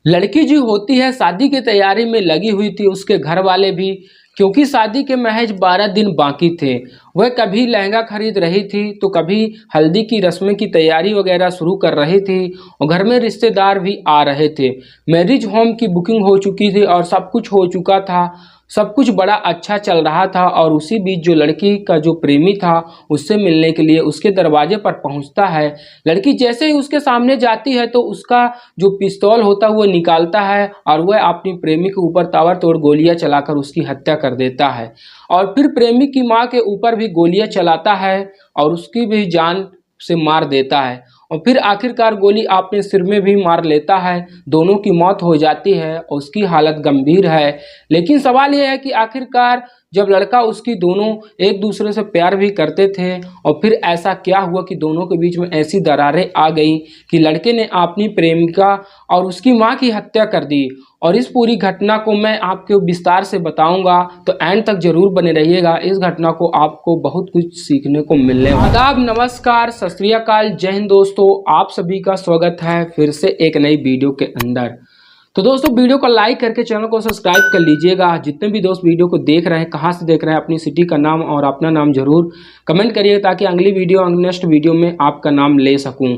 लड़की जो होती है शादी की तैयारी में लगी हुई थी, उसके घर वाले भी, क्योंकि शादी के महज 12 दिन बाकी थे। वह कभी लहंगा खरीद रही थी तो कभी हल्दी की रस्में की तैयारी वगैरह शुरू कर रही थी और घर में रिश्तेदार भी आ रहे थे। मैरिज होम की बुकिंग हो चुकी थी और सब कुछ हो चुका था। सब कुछ बड़ा अच्छा चल रहा था और उसी बीच जो लड़की का जो प्रेमी था उससे मिलने के लिए उसके दरवाजे पर पहुंचता है। लड़की जैसे ही उसके सामने जाती है तो उसका जो पिस्तौल होता है वो निकालता है और वह अपनी प्रेमी के ऊपर ताबड़तोड़ गोलियां चलाकर उसकी हत्या कर देता है। और फिर प्रेमी की मां के ऊपर भी गोलियां चलाता है और उसकी भी जान से मार देता है। और फिर आखिरकार गोली अपने सिर में भी मार लेता है। दोनों की मौत हो जाती है और उसकी हालत गंभीर है। लेकिन सवाल यह है कि आखिरकार जब लड़का उसकी दोनों एक दूसरे से प्यार भी करते थे और फिर ऐसा क्या हुआ कि दोनों के बीच में ऐसी दरारें आ गई कि लड़के ने अपनी प्रेमिका और उसकी मां की हत्या कर दी। और इस पूरी घटना को मैं आपको विस्तार से बताऊंगा, तो एंड तक जरूर बने रहिएगा। इस घटना को आपको बहुत कुछ सीखने को मिलने वाला है। आदाब, नमस्कार, सत श्री अकाल, जय हिंद दोस्तों। आप सभी का स्वागत है फिर से एक नई वीडियो के अंदर। तो दोस्तों, वीडियो को लाइक करके चैनल को सब्सक्राइब कर लीजिएगा। जितने भी दोस्त वीडियो को देख रहे हैं, कहाँ से देख रहे हैं, अपनी सिटी का नाम और अपना नाम जरूर कमेंट करिए ताकि अगली वीडियो नेक्स्ट वीडियो में आपका नाम ले सकूं।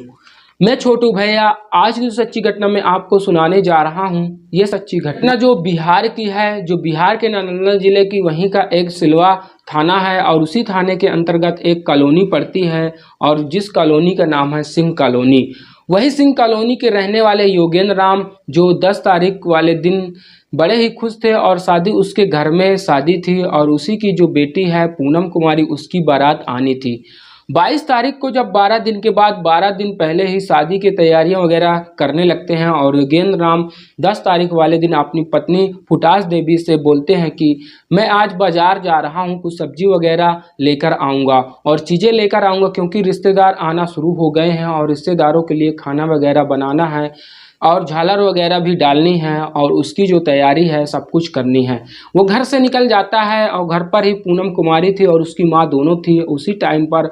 मैं छोटू भैया आज की सच्ची घटना में आपको सुनाने जा रहा हूं। ये सच्ची घटना जो बिहार की है, जो बिहार के नालंदा जिले की वहीं का एक सिलवा थाना है और उसी थाने के अंतर्गत एक कॉलोनी पड़ती है और जिस कॉलोनी का नाम है सिंह कॉलोनी। वही सिंह कॉलोनी के रहने वाले योगेंद्र राम जो 10 तारीख वाले दिन बड़े ही खुश थे और शादी उसके घर में शादी थी और उसी की जो बेटी है पूनम कुमारी, उसकी बारात आनी थी 22 तारीख को। जब 12 दिन के बाद 12 दिन पहले ही शादी की तैयारियां वगैरह करने लगते हैं और योगेंद्र राम 10 तारीख वाले दिन अपनी पत्नी फुटास देवी से बोलते हैं कि मैं आज बाजार जा रहा हूं, कुछ सब्जी वगैरह लेकर आऊँगा और चीज़ें लेकर आऊँगा क्योंकि रिश्तेदार आना शुरू हो गए हैं और रिश्तेदारों के लिए खाना वगैरह बनाना है और झालर वगैरह भी डालनी है और उसकी जो तैयारी है सब कुछ करनी है। वो घर से निकल जाता है और घर पर ही पूनम कुमारी थी और उसकी माँ दोनों थी। उसी टाइम पर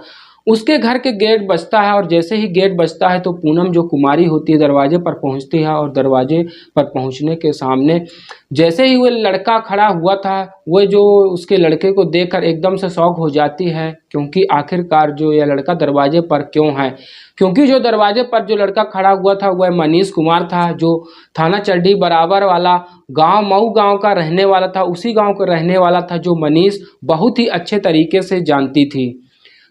उसके घर के गेट बजता है और जैसे ही गेट बजता है तो पूनम जो कुमारी होती है दरवाजे पर पहुंचती है और दरवाजे पर पहुंचने के सामने जैसे ही वो लड़का खड़ा हुआ था, वो जो उसके लड़के को देखकर एकदम से शॉक हो जाती है क्योंकि आखिरकार जो यह लड़का दरवाजे पर क्यों है। क्योंकि जो दरवाजे पर जो लड़का खड़ा हुआ था वह मनीष कुमार था, जो थाना चड्डी बराबर वाला गांव मऊ गांव का रहने वाला था। उसी गांव का रहने वाला था जो मनीष बहुत ही अच्छे तरीके से जानती थी,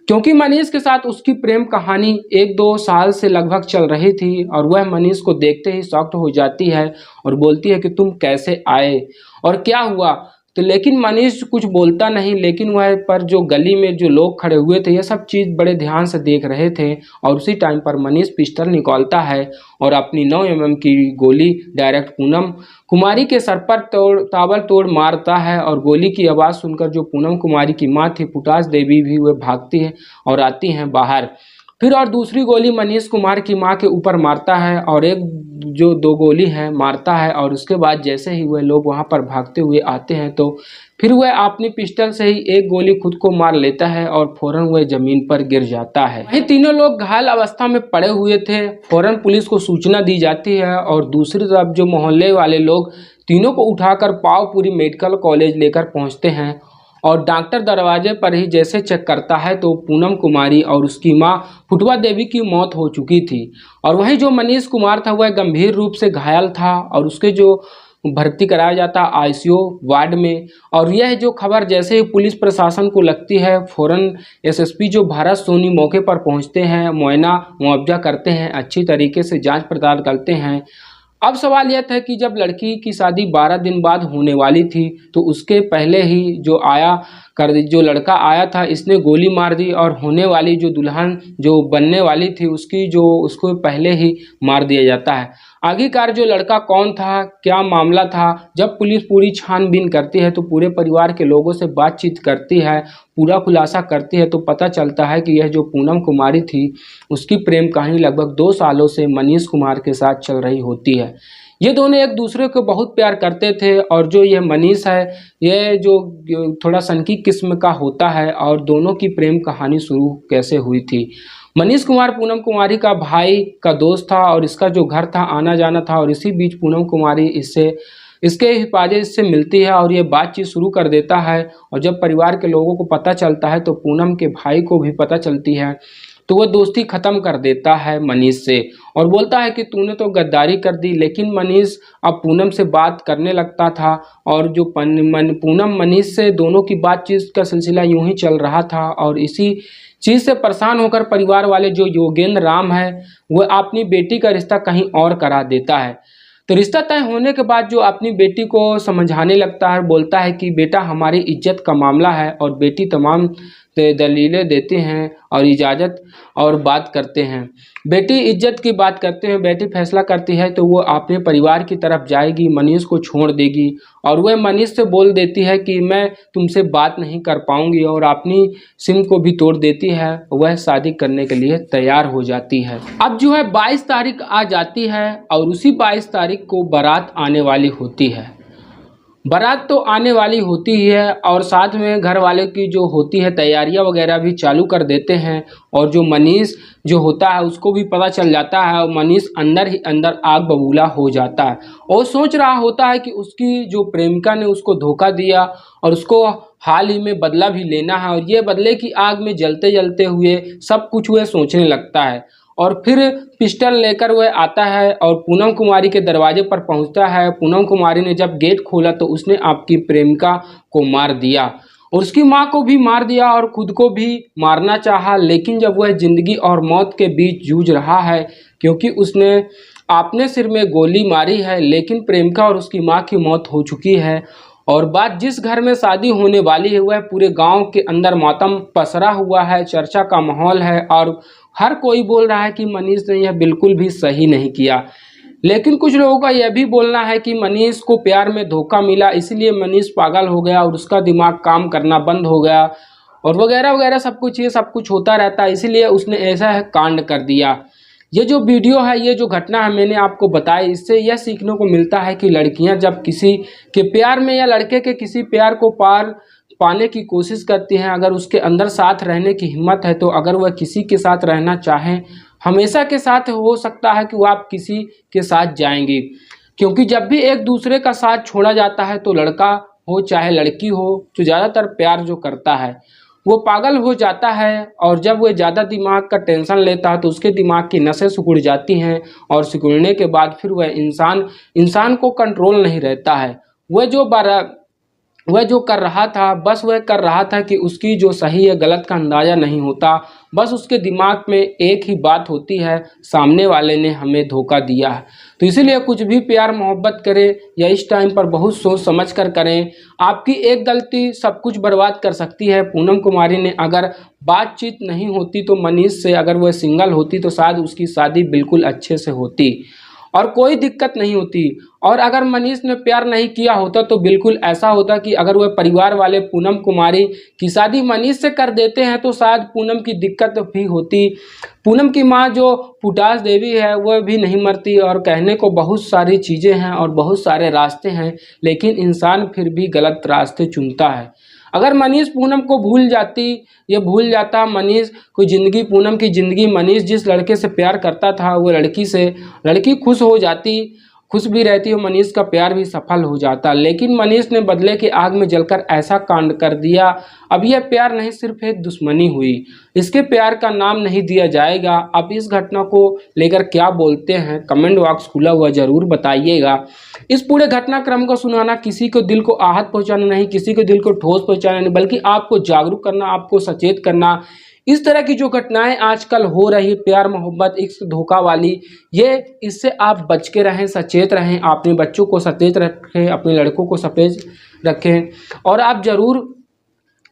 क्योंकि मनीष के साथ उसकी प्रेम कहानी 1-2 साल से लगभग चल रही थी। और वह मनीष को देखते ही शॉक्ड हो जाती है और बोलती है कि तुम कैसे आए और क्या हुआ। तो लेकिन मनीष कुछ बोलता नहीं, लेकिन वह पर जो गली में जो लोग खड़े हुए थे ये सब चीज़ बड़े ध्यान से देख रहे थे। और उसी टाइम पर मनीष पिस्टल निकालता है और अपनी 9 mm की गोली डायरेक्ट पूनम कुमारी के सर पर ताबड़तोड़ मारता है। और गोली की आवाज़ सुनकर जो पूनम कुमारी की माँ थी फुटास देवी भी वह भागती है और आती हैं बाहर। फिर और दूसरी गोली मनीष कुमार की मां के ऊपर मारता है और एक जो 2 गोली है मारता है। और उसके बाद जैसे ही वह लोग वहां पर भागते हुए आते हैं तो फिर वह अपनी पिस्टल से ही एक गोली खुद को मार लेता है और फौरन वह जमीन पर गिर जाता है। वहीं तीनों लोग घायल अवस्था में पड़े हुए थे। फौरन पुलिस को सूचना दी जाती है और दूसरी तरफ जो मोहल्ले वाले लोग तीनों को उठाकर पावपुरी मेडिकल कॉलेज लेकर पहुंचते हैं। और डॉक्टर दरवाजे पर ही जैसे चेक करता है तो पूनम कुमारी और उसकी मां फुटवा देवी की मौत हो चुकी थी। और वही जो मनीष कुमार था वह गंभीर रूप से घायल था और उसके जो भर्ती कराया जाता आईसीयू वार्ड में। और यह जो खबर जैसे ही पुलिस प्रशासन को लगती है, फौरन एसएसपी जो भारत सोनी मौके पर पहुंचते हैं, मुआयना मुआवजा करते हैं, अच्छी तरीके से जांच पड़ताल करते हैं। अब सवाल यह था कि जब लड़की की शादी 12 दिन बाद होने वाली थी तो उसके पहले ही जो लड़का आया था इसने गोली मार दी और होने वाली जो दुल्हन जो बनने वाली थी उसको पहले ही मार दिया जाता है। आखिरकार जो लड़का कौन था, क्या मामला था, जब पुलिस पूरी छानबीन करती है तो पूरे परिवार के लोगों से बातचीत करती है, पूरा खुलासा करती है तो पता चलता है कि यह जो पूनम कुमारी थी उसकी प्रेम कहानी लगभग 2 सालों से मनीष कुमार के साथ चल रही होती है। ये दोनों एक दूसरे को बहुत प्यार करते थे और जो ये मनीष है ये जो थोड़ा सनकी किस्म का होता है। और दोनों की प्रेम कहानी शुरू कैसे हुई थी। मनीष कुमार पूनम कुमारी का भाई का दोस्त था और इसका जो घर था आना जाना था, और इसी बीच पूनम कुमारी इसके हिफाजत से मिलती है और ये बातचीत शुरू कर देता है। और जब परिवार के लोगों को पता चलता है तो पूनम के भाई को भी पता चलती है, तो वह दोस्ती ख़त्म कर देता है मनीष से और बोलता है कि तूने तो गद्दारी कर दी। लेकिन मनीष अब पूनम से बात करने लगता था और जो पूनम मनीष से दोनों की बातचीत का सिलसिला यूं ही चल रहा था। और इसी चीज़ से परेशान होकर परिवार वाले जो योगेंद्र राम है वह अपनी बेटी का रिश्ता कहीं और करा देता है। तो रिश्ता तय होने के बाद जो अपनी बेटी को समझाने लगता है, बोलता है कि बेटा हमारी इज्जत का मामला है। और बेटी तमाम दलीलें देते हैं और इजाज़त और बात करते हैं। बेटी इज्जत की बात करते हैं, बेटी फैसला करती है तो वो अपने परिवार की तरफ जाएगी, मनीष को छोड़ देगी। और वह मनीष से बोल देती है कि मैं तुमसे बात नहीं कर पाऊंगी और अपनी सिम को भी तोड़ देती है। वह शादी करने के लिए तैयार हो जाती है। अब जो है 22 तारीख आ जाती है और उसी 22 तारीख को बारात आने वाली होती है। बारात तो आने वाली होती ही है और साथ में घर वाले की जो होती है तैयारियां वगैरह भी चालू कर देते हैं। और जो मनीष जो होता है उसको भी पता चल जाता है और मनीष अंदर ही अंदर आग बबूला हो जाता है और सोच रहा होता है कि उसकी जो प्रेमिका ने उसको धोखा दिया और उसको हाल ही में बदला भी लेना है। और ये बदले की आग में जलते जलते हुए सब कुछ वह सोचने लगता है। और फिर पिस्टल लेकर वह आता है और पूनम कुमारी के दरवाजे पर पहुंचता है। पूनम कुमारी ने जब गेट खोला तो उसने आपकी प्रेमिका को मार दिया और उसकी मां को भी मार दिया और खुद को भी मारना चाहा। लेकिन जब वह जिंदगी और मौत के बीच जूझ रहा है, क्योंकि उसने अपने सिर में गोली मारी है लेकिन प्रेमिका और उसकी मां की मौत हो चुकी है। और बात जिस घर में शादी होने वाली है वह पूरे गांव के अंदर मातम पसरा हुआ है, चर्चा का माहौल है और हर कोई बोल रहा है कि मनीष ने यह बिल्कुल भी सही नहीं किया। लेकिन कुछ लोगों का यह भी बोलना है कि मनीष को प्यार में धोखा मिला, इसलिए मनीष पागल हो गया और उसका दिमाग काम करना बंद हो गया और वगैरह वगैरह सब कुछ, ये सब कुछ होता रहता है, इसीलिए उसने ऐसा कांड कर दिया। ये जो वीडियो है, ये जो घटना है मैंने आपको बताई, इससे यह सीखने को मिलता है कि लड़कियां जब किसी के प्यार में या लड़के के किसी प्यार को पाने की कोशिश करती हैं, अगर उसके अंदर साथ रहने की हिम्मत है तो अगर वह किसी के साथ रहना चाहें, हमेशा के साथ हो सकता है कि वह आप किसी के साथ जाएंगी। क्योंकि जब भी एक दूसरे का साथ छोड़ा जाता है तो लड़का हो चाहे लड़की हो, जो ज़्यादातर प्यार जो करता है वो पागल हो जाता है। और जब वह ज़्यादा दिमाग का टेंशन लेता है तो उसके दिमाग की नसें सिकुड़ जाती हैं और सिकुड़ने के बाद फिर वह इंसान को कंट्रोल नहीं रहता है। वह जो कर रहा था, बस वह कर रहा था कि उसकी जो सही है गलत का अंदाज़ा नहीं होता, बस उसके दिमाग में एक ही बात होती है, सामने वाले ने हमें धोखा दिया है। तो इसीलिए कुछ भी प्यार मोहब्बत करें या इस टाइम पर बहुत सोच समझ कर करें। आपकी एक गलती सब कुछ बर्बाद कर सकती है। पूनम कुमारी ने अगर बातचीत नहीं होती तो मनीष से, अगर वह सिंगल होती तो शायद उसकी शादी बिल्कुल अच्छे से होती और कोई दिक्कत नहीं होती। और अगर मनीष ने प्यार नहीं किया होता तो बिल्कुल ऐसा होता कि अगर वह परिवार वाले पूनम कुमारी की शादी मनीष से कर देते हैं तो शायद पूनम की दिक्कत भी होती। पूनम की मां जो फुटास देवी है वह भी नहीं मरती। और कहने को बहुत सारी चीज़ें हैं और बहुत सारे रास्ते हैं, लेकिन इंसान फिर भी गलत रास्ते चुनता है। अगर मनीष पूनम को भूल जाता मनीष को ज़िंदगी, पूनम की ज़िंदगी, मनीष जिस लड़के से प्यार करता था वो लड़की खुश हो जाती, खुश भी रहती और मनीष का प्यार भी सफल हो जाता। लेकिन मनीष ने बदले की आग में जलकर ऐसा कांड कर दिया। अब यह प्यार नहीं, सिर्फ एक दुश्मनी हुई, इसके प्यार का नाम नहीं दिया जाएगा। अब इस घटना को लेकर क्या बोलते हैं, कमेंट बॉक्स खुला हुआ ज़रूर बताइएगा। इस पूरे घटनाक्रम को सुनाना किसी को दिल को आहत पहुंचाना नहीं, किसी को दिल को ठोस पहुंचाना नहीं, बल्कि आपको जागरूक करना, आपको सचेत करना। इस तरह की जो घटनाएं आजकल हो रही, प्यार मोहब्बत इश्क धोखा वाली, इससे आप बच के रहें, सचेत रहें, अपने बच्चों को सचेत रखें, अपने लड़कों को सचेत रखें। और आप ज़रूर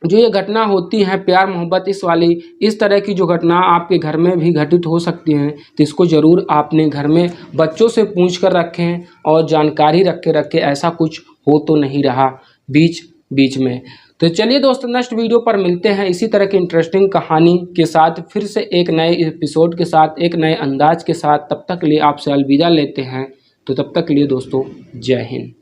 जो ये घटना होती हैं प्यार मोहब्बत इस तरह की जो घटना आपके घर में भी घटित हो सकती हैं, तो इसको ज़रूर आपने घर में बच्चों से पूछ कर रखें और जानकारी रखें ऐसा कुछ हो तो नहीं रहा बीच में। तो चलिए दोस्तों, नेक्स्ट वीडियो पर मिलते हैं इसी तरह की इंटरेस्टिंग कहानी के साथ, फिर से एक नए एपिसोड के साथ, एक नए अंदाज के साथ। तब तक लिए आपसे अलविदा लेते हैं। तो तब तक के लिए दोस्तों जय हिंद।